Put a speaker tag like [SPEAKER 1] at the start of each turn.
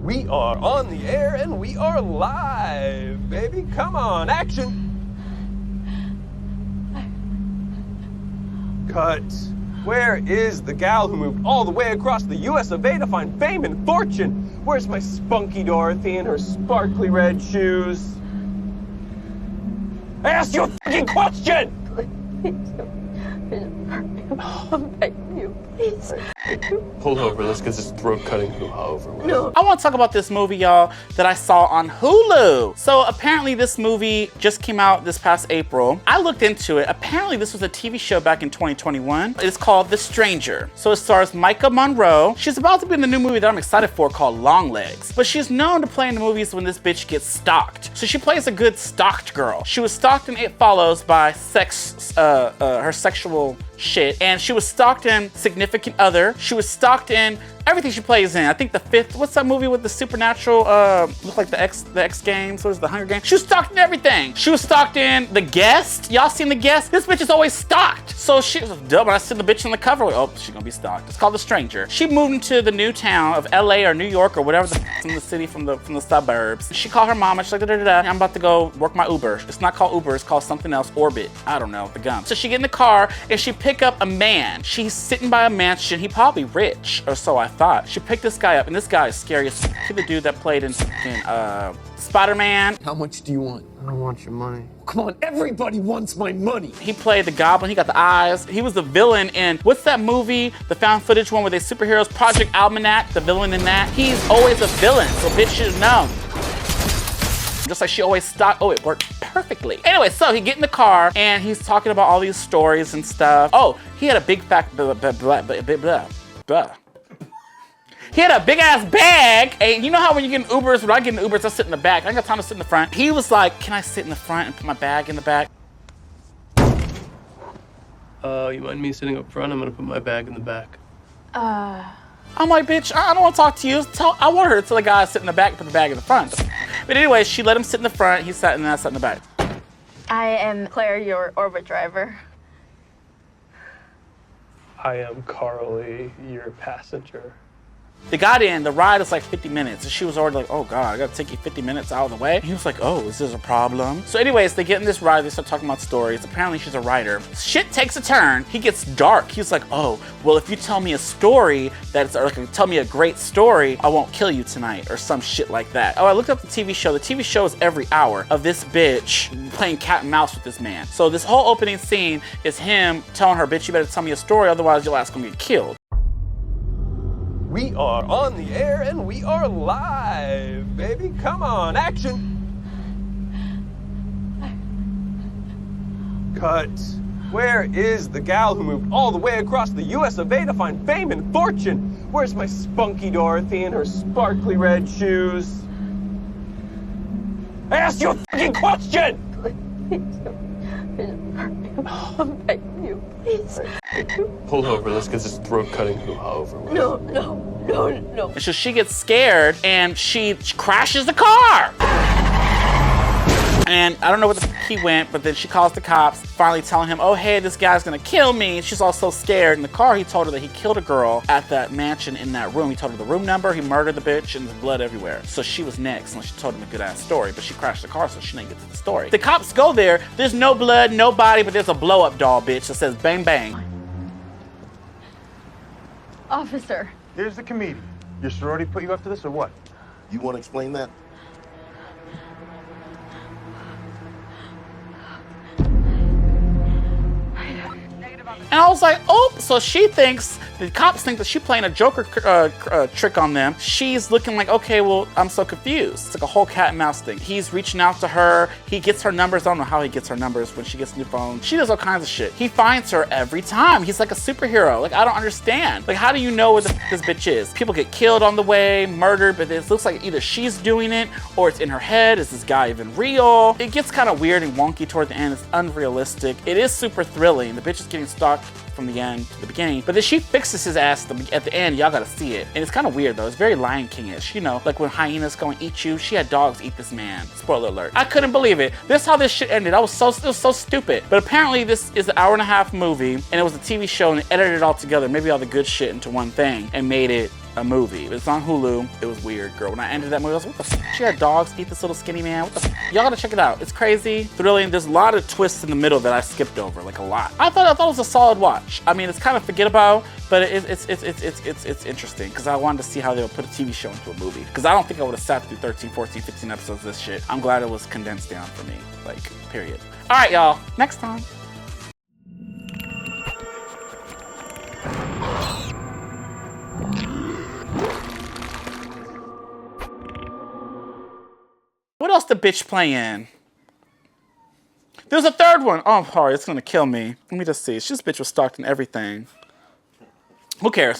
[SPEAKER 1] We are on the air and we are live, baby. Come on, action. Cut. Where is the gal who moved all the way across the US of A to find fame and fortune? Where's my spunky Dorothy in her sparkly red shoes? I asked you a fucking question!
[SPEAKER 2] I'm begging you, please.
[SPEAKER 1] Pull over, let's get this throat cutting hoo-ha over with.
[SPEAKER 2] No.
[SPEAKER 3] I want to talk about this movie, y'all, that I saw on Hulu. So apparently this movie just came out this past April. I looked into it. Apparently this was a TV show back in 2021. It's called The Stranger. So it stars Maika Monroe. She's about to be in the new movie that I'm excited for called Long Legs. But she's known to play in the movies when this bitch gets stalked. So she plays a good stalked girl. She was stalked in It Follows by her sexual shit, and she was stalked in Significant Other. She was stalked in everything she plays in. I think the fifth, what's that movie with the supernatural, look like the X Games, what is it, the Hunger Games? She was stalked in everything. She was stalked in The Guest. Y'all seen The Guest? This bitch is always stalked. So she was dumb. When I see the bitch on the cover, like, oh, she's gonna be stalked. It's called The Stranger. She moved into the new town of LA or New York or whatever the f***'s in the city from the suburbs. She called her mom and she's like, I'm about to go work my Uber. It's not called Uber, it's called something else, Orbit. I don't know, the gum. So she get in the car and she pick up a man. She's sitting by a mansion. He probably rich, or so I thought. She picked this guy up, and this guy is scary as f***. The dude that played in Spider-Man.
[SPEAKER 4] How much do you want?
[SPEAKER 1] I don't want your money.
[SPEAKER 4] Come on, everybody wants my money.
[SPEAKER 3] He played the Goblin. He got the eyes. He was the villain in, what's that movie? The found footage one where they superheroes, Project Almanac, the villain in that. He's always a villain, so bitch should know. Just like she always stopped. Oh, it worked perfectly. Anyway, so he get in the car and he's talking about all these stories and stuff. Oh, he had a big fat He had a big ass bag. And you know how when you get in Ubers, when I get in Ubers, I sit in the back. I ain't got time to sit in the front. He was like, can I sit in the front and put my bag in the back?
[SPEAKER 1] You mind me sitting up front? I'm gonna put my bag in the back.
[SPEAKER 3] I'm like, bitch, I don't want to talk to you. I want her to tell the guy sit in the back and put the bag in the front. But anyway, she let him sit in the front. He sat and I sat in the back.
[SPEAKER 2] I am Claire, your Orbit driver.
[SPEAKER 1] I am Carly, your passenger.
[SPEAKER 3] They got in, the ride is like 50 minutes. And she was already like, oh God, I gotta take you 50 minutes out of the way. And he was like, oh, is this a problem? So anyways, they get in this ride, they start talking about stories. Apparently she's a writer. Shit takes a turn. He gets dark. He's like, oh, well, if you tell me a story that's, or like, tell me a great story, I won't kill you tonight, or some shit like that. Oh, I looked up the TV show. The TV show is every hour of this bitch playing cat and mouse with this man. So this whole opening scene is him telling her, bitch, you better tell me a story, otherwise your ass gonna get killed.
[SPEAKER 1] We are on the air and we are live, baby. Come on, action. Cut. Where is the gal who moved all the way across the US of A to find fame and fortune? Where's my spunky Dorothy in her sparkly red shoes? I asked you a fucking question!
[SPEAKER 2] I'm begging you, please.
[SPEAKER 1] Pull over, let's get this throat cutting hoo-ha over with.
[SPEAKER 2] No.
[SPEAKER 3] And so she gets scared and she crashes the car. And I don't know where the f he went, but then she calls the cops, finally telling him, oh, hey, this guy's gonna kill me. She's all so scared. In the car, he told her that he killed a girl at that mansion in that room. He told her the room number, he murdered the bitch, and there's blood everywhere. So she was next, and she told him a good-ass story, but she crashed the car, so she didn't get to the story. The cops go there, there's no blood, no body, but there's a blow-up doll, bitch, that says bang, bang.
[SPEAKER 2] Officer.
[SPEAKER 5] Here's the comedian. Your sorority put you up to this, or what?
[SPEAKER 6] You want to explain that?
[SPEAKER 3] And I was like, oh, so she thinks, the cops think that she's playing a Joker trick on them. She's looking like, okay, well, I'm so confused. It's like a whole cat and mouse thing. He's reaching out to her. He gets her numbers. I don't know how he gets her numbers when she gets a new phone. She does all kinds of shit. He finds her every time. He's like a superhero. Like, I don't understand. Like, how do you know where this bitch is? People get killed on the way, murdered, but it looks like either she's doing it or it's in her head. Is this guy even real? It gets kind of weird and wonky toward the end. It's unrealistic. It is super thrilling. The bitch is getting stalked from the end to the beginning, but then she fixes his ass at the end. Y'all gotta see it. And it's kind of weird though. It's very Lion King-ish, you know, like when hyenas go and eat you. She had dogs eat this man. Spoiler alert. I couldn't believe it. This is how this shit ended. It was so stupid. But apparently this is an hour and a half movie, and it was a TV show, and they edited it all together, maybe all the good shit into one thing, and made it a movie. It's on Hulu. It was weird, girl. When I ended that movie, I was like, what the f? She had dogs eat this little skinny man. What the f? Y'all gotta check it out. It's crazy, thrilling. There's a lot of twists in the middle that I skipped over, like a lot. I thought it was a solid watch. I mean, it's kind of forget about, but it's interesting because I wanted to see how they would put a TV show into a movie. Because I don't think I would have sat through 13, 14, 15 episodes of this shit. I'm glad it was condensed down for me, like, period. All right, y'all, next time. What else the bitch playing? There's a third one. Oh, I'm sorry, it's gonna kill me. Let me just see. This bitch was stalked and everything. Who cares?